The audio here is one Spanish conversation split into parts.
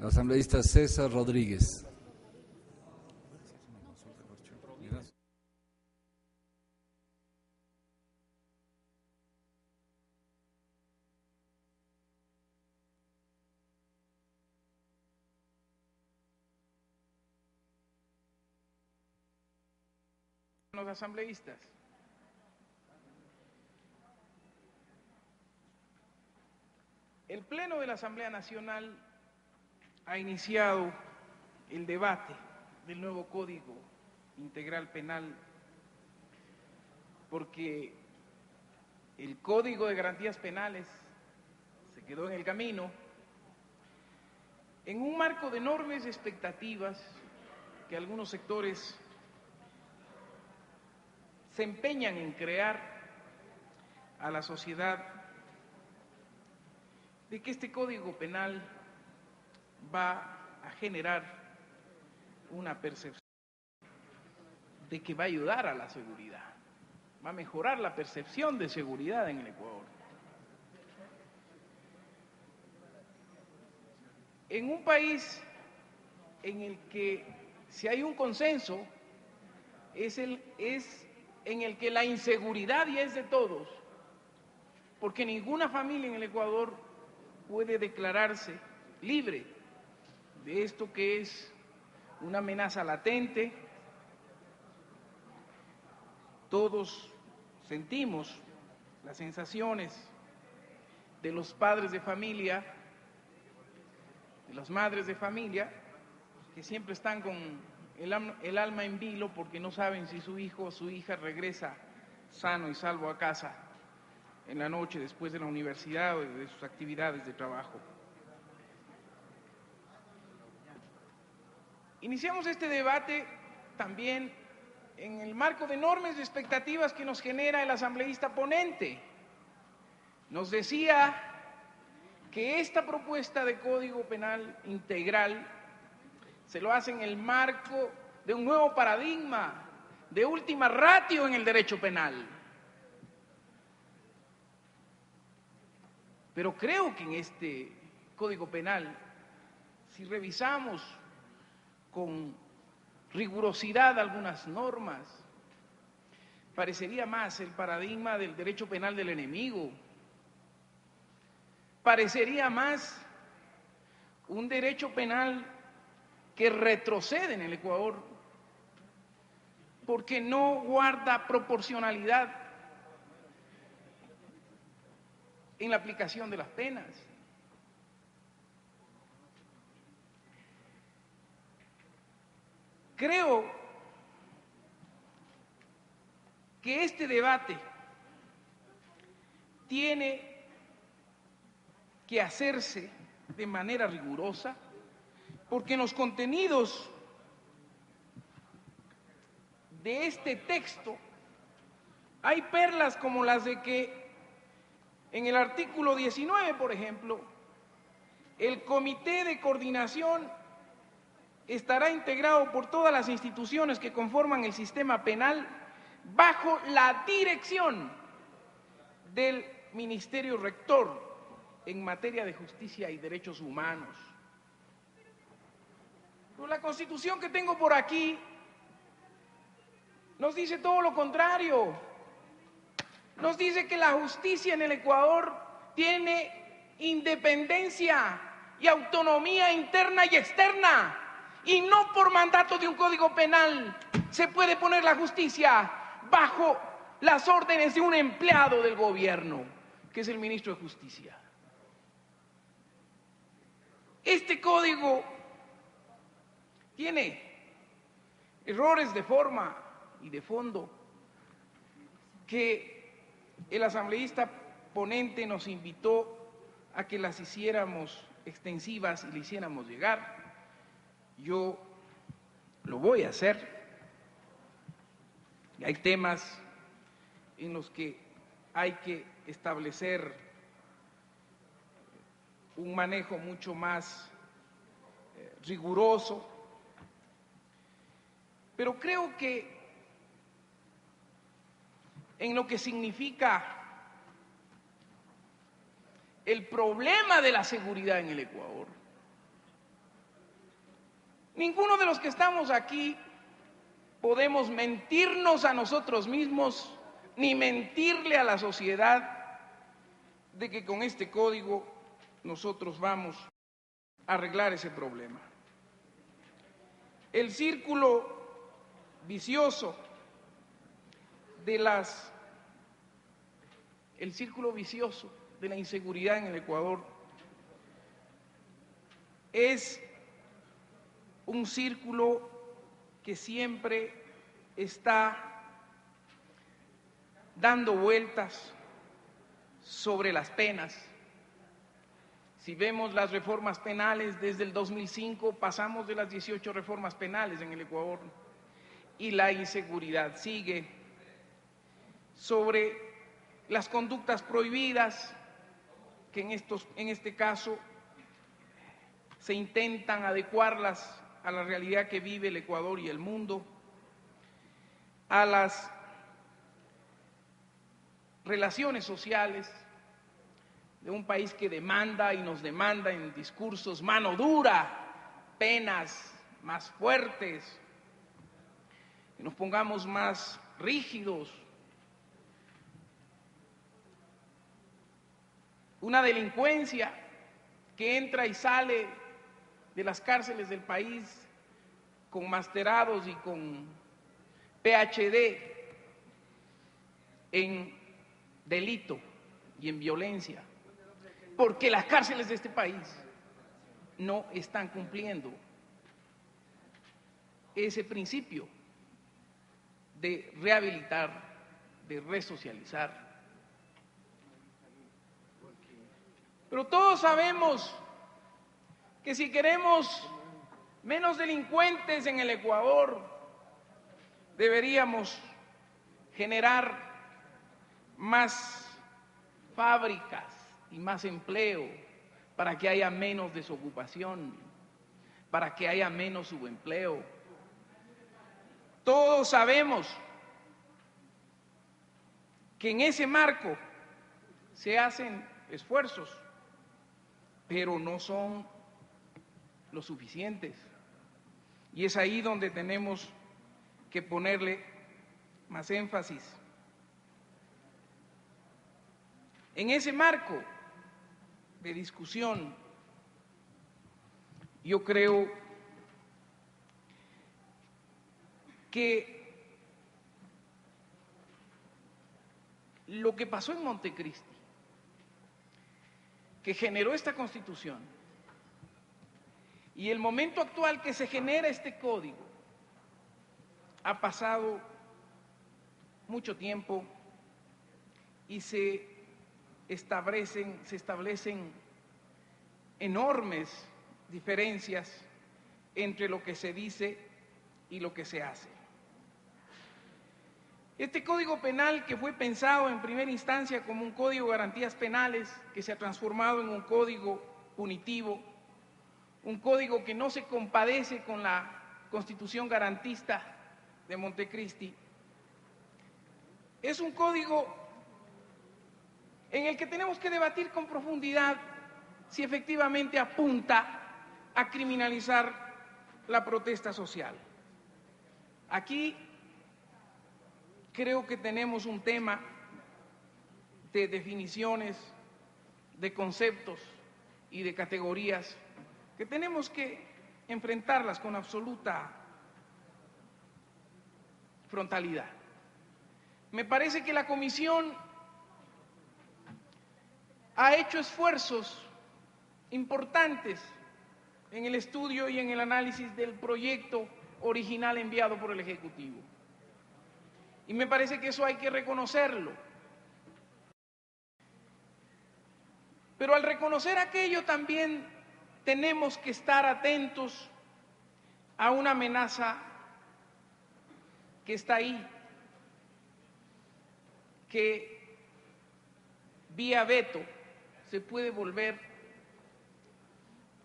Asambleísta César Rodríguez. Los asambleístas. El Pleno de la Asamblea Nacional ha iniciado el debate del nuevo Código Integral Penal porque el Código de Garantías Penales se quedó en el camino en un marco de enormes expectativas que algunos sectores se empeñan en crear a la sociedad de que este Código Penal va a generar una percepción de que va a ayudar a la seguridad, va a mejorar la percepción de seguridad en el Ecuador. En un país en el que si hay un consenso es en el que la inseguridad ya es de todos, porque ninguna familia en el Ecuador puede declararse libre de esto que es una amenaza latente. Todos sentimos las sensaciones de los padres de familia, de las madres de familia, que siempre están con el alma en vilo porque no saben si su hijo o su hija regresa sano y salvo a casa en la noche después de la universidad o de sus actividades de trabajo. Iniciamos este debate también en el marco de enormes expectativas que nos genera el asambleísta ponente. Nos decía que esta propuesta de Código Penal integral se lo hace en el marco de un nuevo paradigma, de última ratio en el derecho penal. Pero creo que en este Código Penal, si revisamos con rigurosidad algunas normas, parecería más el paradigma del derecho penal del enemigo, parecería más un derecho penal que retrocede en el Ecuador porque no guarda proporcionalidad en la aplicación de las penas. Creo que este debate tiene que hacerse de manera rigurosa, porque en los contenidos de este texto hay perlas como las de que en el artículo 19, por ejemplo, el Comité de Coordinación estará integrado por todas las instituciones que conforman el sistema penal bajo la dirección del Ministerio Rector en materia de justicia y derechos humanos. Pero la Constitución que tengo por aquí nos dice todo lo contrario. Nos dice que la justicia en el Ecuador tiene independencia y autonomía interna y externa, y no por mandato de un código penal se puede poner la justicia bajo las órdenes de un empleado del gobierno, que es el ministro de Justicia. Este código tiene errores de forma y de fondo que el asambleísta ponente nos invitó a que las hiciéramos extensivas y le hiciéramos llegar. Yo lo voy a hacer. Y hay temas en los que hay que establecer un manejo mucho más riguroso, pero creo que en lo que significa el problema de la seguridad en el Ecuador, Ninguno de los que estamos aquí podemos mentirnos a nosotros mismos ni mentirle a la sociedad de que con este código nosotros vamos a arreglar ese problema. El círculo vicioso de la inseguridad en el Ecuador es un círculo que siempre está dando vueltas sobre las penas. Si vemos las reformas penales, desde el 2005 pasamos de las 18 reformas penales en el Ecuador y la inseguridad sigue. Sobre las conductas prohibidas, que en este caso se intentan adecuarlas a la realidad que vive el Ecuador y el mundo, a las relaciones sociales de un país que demanda y nos demanda en discursos mano dura, penas más fuertes, que nos pongamos más rígidos, una delincuencia que entra y sale de las cárceles del país con masterados y con PhD en delito y en violencia, porque las cárceles de este país no están cumpliendo ese principio de rehabilitar, de resocializar. Pero todos sabemos que si queremos menos delincuentes en el Ecuador, deberíamos generar más fábricas y más empleo para que haya menos desocupación, para que haya menos subempleo. Todos sabemos que en ese marco se hacen esfuerzos, pero no son lo suficientes. Y es ahí donde tenemos que ponerle más énfasis. En ese marco de discusión, yo creo que lo que pasó en Montecristi, que generó esta Constitución, y el momento actual que se genera este código, ha pasado mucho tiempo y se establecen enormes diferencias entre lo que se dice y lo que se hace. Este Código Penal, que fue pensado en primera instancia como un código de garantías penales, que se ha transformado en un código punitivo, un código que no se compadece con la Constitución garantista de Montecristi, es un código en el que tenemos que debatir con profundidad si efectivamente apunta a criminalizar la protesta social. Aquí creo que tenemos un tema de definiciones, de conceptos y de categorías que tenemos que enfrentarlas con absoluta frontalidad. Me parece que la Comisión ha hecho esfuerzos importantes en el estudio y en el análisis del proyecto original enviado por el Ejecutivo. Y me parece que eso hay que reconocerlo. Pero al reconocer aquello también tenemos que estar atentos a una amenaza que está ahí, que vía veto se puede volver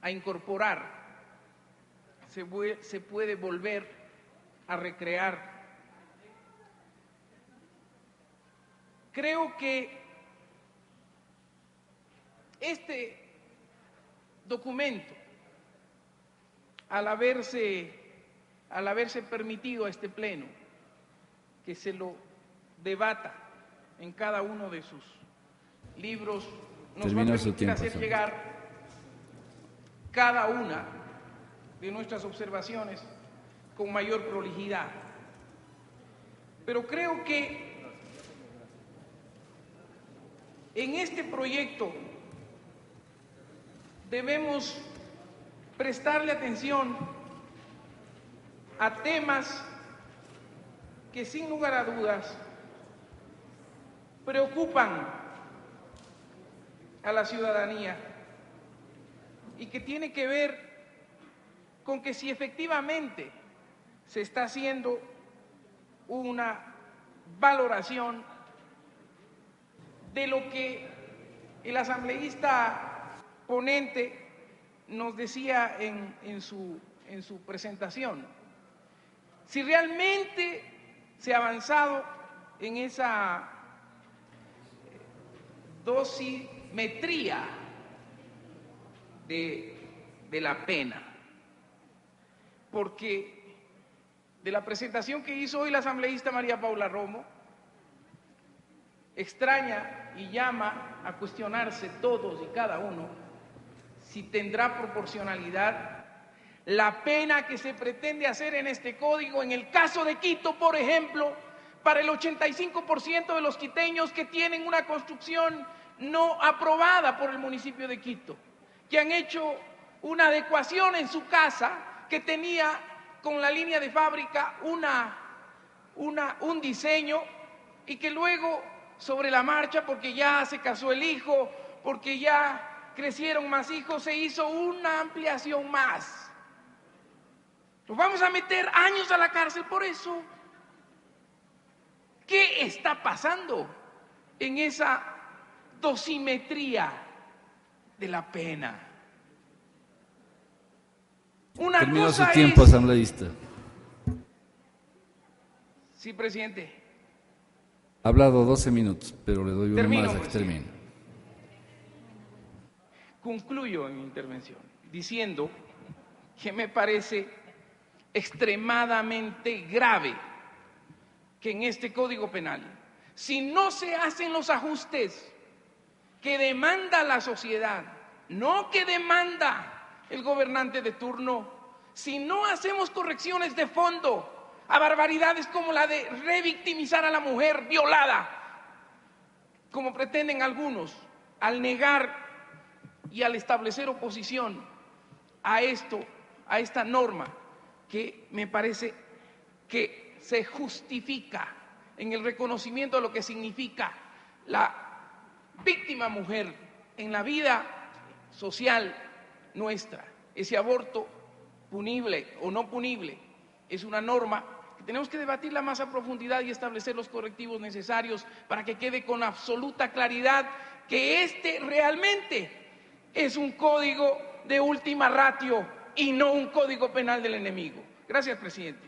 a incorporar, se puede volver a recrear. Creo que este documento al haberse permitido a este Pleno que se lo debata en cada uno de sus libros, nos va a permitir hacer llegar cada una de nuestras observaciones con mayor prolijidad. Pero creo que en este proyecto debemos prestarle atención a temas que sin lugar a dudas preocupan a la ciudadanía y que tiene que ver con que si efectivamente se está haciendo una valoración de lo que el asambleísta ponente nos decía en su presentación, si realmente se ha avanzado en esa dosimetría de la pena, porque de la presentación que hizo hoy la asambleísta María Paula Romo, extraña y llama a cuestionarse todos y cada uno si tendrá proporcionalidad la pena que se pretende hacer en este código, en el caso de Quito, por ejemplo, para el 85% de los quiteños que tienen una construcción no aprobada por el municipio de Quito, que han hecho una adecuación en su casa que tenía con la línea de fábrica un diseño y que luego sobre la marcha, porque ya se casó el hijo, porque ya crecieron más hijos, se hizo una ampliación más. Nos vamos a meter años a la cárcel por eso. ¿Qué está pasando en esa dosimetría de la pena? Una Terminó cosa su tiempo, es... asambleísta. Sí, presidente. Ha hablado 12 minutos, pero le doy uno Termino, más a que termine. Concluyo en mi intervención diciendo que me parece extremadamente grave que en este Código Penal, si no se hacen los ajustes que demanda la sociedad, no que demanda el gobernante de turno, si no hacemos correcciones de fondo a barbaridades como la de revictimizar a la mujer violada, como pretenden algunos, al negar y al establecer oposición a esta norma, que me parece que se justifica en el reconocimiento de lo que significa la víctima mujer en la vida social nuestra. Ese aborto punible o no punible es una norma que tenemos que debatirla más a profundidad y establecer los correctivos necesarios para que quede con absoluta claridad que este realmente es un código de última ratio y no un código penal del enemigo. Gracias, presidente.